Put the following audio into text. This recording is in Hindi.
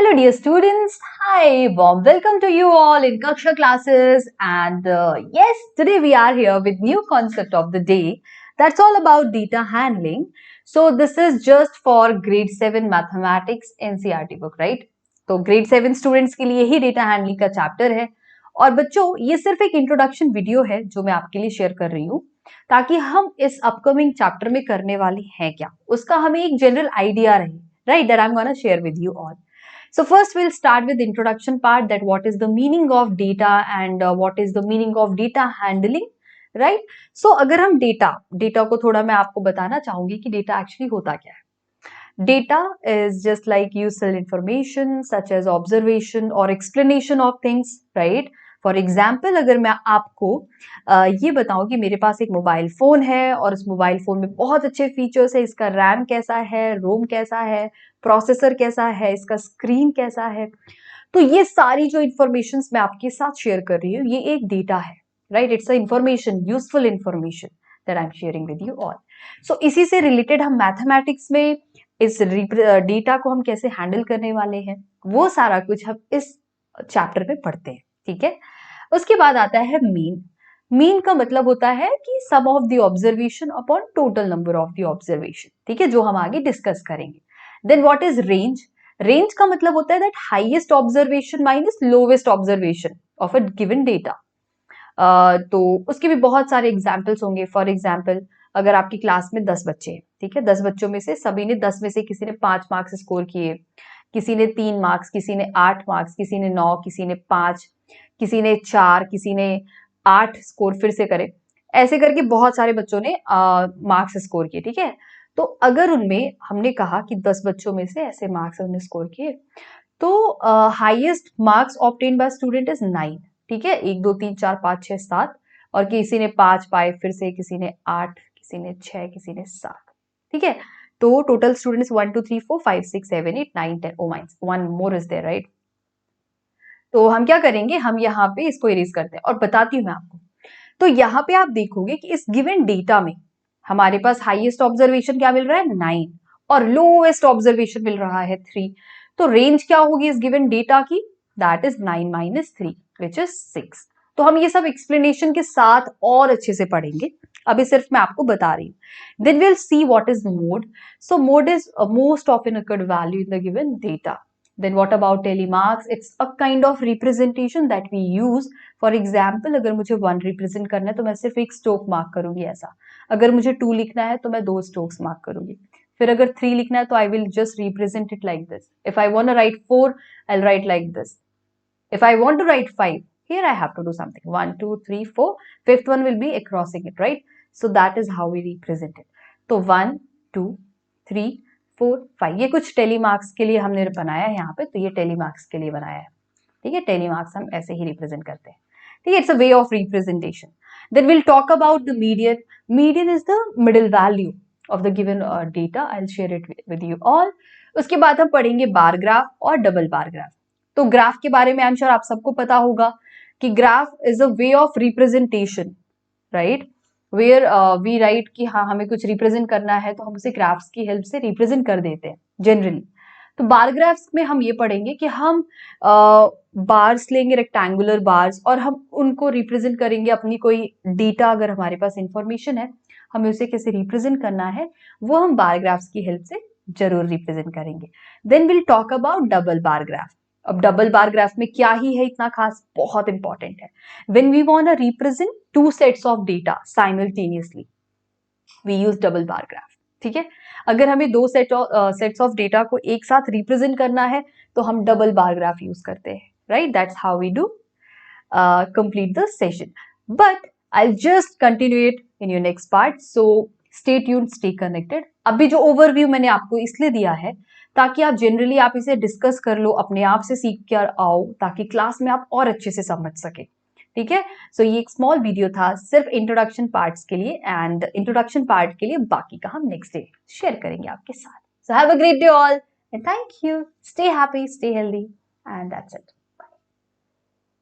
Hello dear students, hi, warm welcome to you all in Kaksha classes and yes, today we are here with new concept of the day that's all about data handling. So this is just for grade 7 mathematics NCERT book, right? तो grade 7 students के लिए ही data handling का chapter है और बच्चों ये सिर्फ एक introduction video है जो मैं आपके लिए share कर रही हूँ ताकि हम इस upcoming chapter में करने वाले हैं क्या उसका हमें एक general idea रहे, right? That I'm gonna share with you all. So first we'll start with the introduction part, that what is the meaning of data and what is the meaning of data handling, right? So अगर हम data को थोड़ा मैं आपको बताना चाहूंगी कि data actually होता क्या है. Data is just like useful information such as observation or explanation of things, right? For example अगर मैं आपको ये बताऊं कि मेरे पास एक मोबाइल फोन है और उस मोबाइल फोन में बहुत अच्छे फीचर्स है, इसका रैम कैसा है, रोम कैसा है, प्रोसेसर कैसा है, इसका स्क्रीन कैसा है, तो ये सारी जो इंफॉर्मेशन मैं आपके साथ शेयर कर रही हूँ ये एक डेटा है, right? It's a information, useful information that I am sharing with you all. So इसी से रिलेटेड हम मैथमेटिक्स में इस डेटा को हम कैसे हैंडल करने वाले हैं वो सारा कुछ हम इस चैप्टर में पढ़ते हैं, ठीक है? उसके बाद आता है मीन. मीन का मतलब होता है कि sum of the observation upon total number of the observation, ठीक है, जो हम आगे डिस्कस करेंगे. Then what is range? Range का मतलब होता है that highest observation minus lowest observation of a given data. तो उसके भी बहुत सारे एग्जाम्पल्स होंगे. फॉर एग्जाम्पल अगर आपकी क्लास में 10 बच्चे हैं, ठीक है, 10 बच्चों में से सभी ने 10 में से किसी ने 5 मार्क्स स्कोर किए, किसी ने 3 मार्क्स, किसी ने 8 मार्क्स, किसी ने 9, किसी ने 5, किसी ने 4, किसी ने 8 स्कोर फिर से करे, ऐसे करके बहुत सारे बच्चों ने मार्क्स स्कोर किए, ठीक है. तो अगर उनमें हमने कहा कि 10 बच्चों में से ऐसे मार्क्स उन्होंने स्कोर किए तो highest marks obtain bye student is 9, ठीक है, 1 2 3 4 5 6 7, और किसी ने 5 पाए, फिर से किसी ने 8, किसी ने 6, किसी ने 7, ठीक है. तो total students 1 2 3 4 5 6 7 8 9 10. Oh minus one more is there, right? तो हम क्या करेंगे, हम यहाँ पे इसको इरेज करते हैं और बताती हूँ मैं आपको. तो यहाँ पे आप देखोगे कि इस गिवन डेटा में हमारे पास हाईएस्ट ऑब्जर्वेशन क्या मिल रहा है, 9, और लोएस्ट ऑब्जर्वेशन मिल रहा है 3. तो रेंज क्या होगी इस गिवन डेटा की? That is 9 minus 3 which is 6. तो हम ये सब एक्सप्लेनेशन के साथ और अच्छे से पढ़ेंगे, अभी सिर्फ मैं आपको बता रही हूँ. Then will see what is mode. So mode is most often occurred value in the given data. Then what about telemarks? It's a kind of representation that we use. For example, अगर मुझे 1 रिप्रेजेंट करना है तो मैं सिर्फ एक स्ट्रोक मार्क करूंगी ऐसा. अगर मुझे 2 लिखना है तो मैं 2 स्ट्रोक्स मार्क करूंगी. फिर अगर 3 लिखना है तो I will just represent it like this. If I want to write 4, I'll write like this. If I want to write 5, here I have to do something. 1 2 3 4. Fifth one will be crossing it, right? So that is how we represent it. तो 1 2 3 4 5 ये कुछ टेलीमार्क्स के लिए हमने बनाया है यहाँ पे, तो ये टेलीमार्क्स के लिए बनाया है, ठीक है. टेलीमार्क्स हम ऐसे ही रिप्रेजेंट करते हैं, ठीक है. It's a way of representation. Then will talk about the median. Median is the middle value of the given data. I will share it with you all. उसके बाद हम पढ़ेंगे बार ग्राफ और डबल बार ग्राफ. तो ग्राफ के बारे में आई एम श्योर आप सबको पता होगा कि graph is a way of representation, right, where we write कि हाँ हमें कुछ रिप्रेजेंट करना है तो हम उसे ग्राफ्स की हेल्प से रिप्रेजेंट कर देते हैं जनरली. तो बार ग्राफ्स में हम ये पढ़ेंगे कि हम बार्स लेंगे, रेक्टेंगुलर बार्स, और हम उनको रिप्रेजेंट करेंगे अपनी कोई डेटा, अगर हमारे पास इंफॉर्मेशन है हमें उसे कैसे रिप्रेजेंट करना है वो हम बार ग्राफ्स की हेल्प से जरूर रिप्रेजेंट करेंगे. Then will talk about double bar graph. अब डबल बार ग्राफ में क्या ही है इतना खास, बहुत इंपॉर्टेंट है. When we want to represent 2 sets of data simultaneously we use double bar graph, ठीक है. अगर हमें 2 सेट्स ऑफ डेटा को एक साथ रिप्रेजेंट करना है तो हम डबल बार ग्राफ यूज करते हैं, right? That's how we do complete the session. But I just continue it in your next part, so stay tuned, stay connected. अभी जो ओवरव्यू मैंने आपको इसलिए दिया है ताकि आप जनरली आप इसे डिस्कस कर लो, अपने आप से सीख कर आओ, ताकि क्लास में आप और अच्छे से समझ सके, ठीक है. सो ये एक स्मॉल वीडियो था सिर्फ इंट्रोडक्शन पार्ट्स के लिए, एंड इंट्रोडक्शन पार्ट के लिए बाकी का हम नेक्स्ट डे शेयर करेंगे आपके साथ. So have a great day all and thank you. Stay happy, stay healthy, and that's it.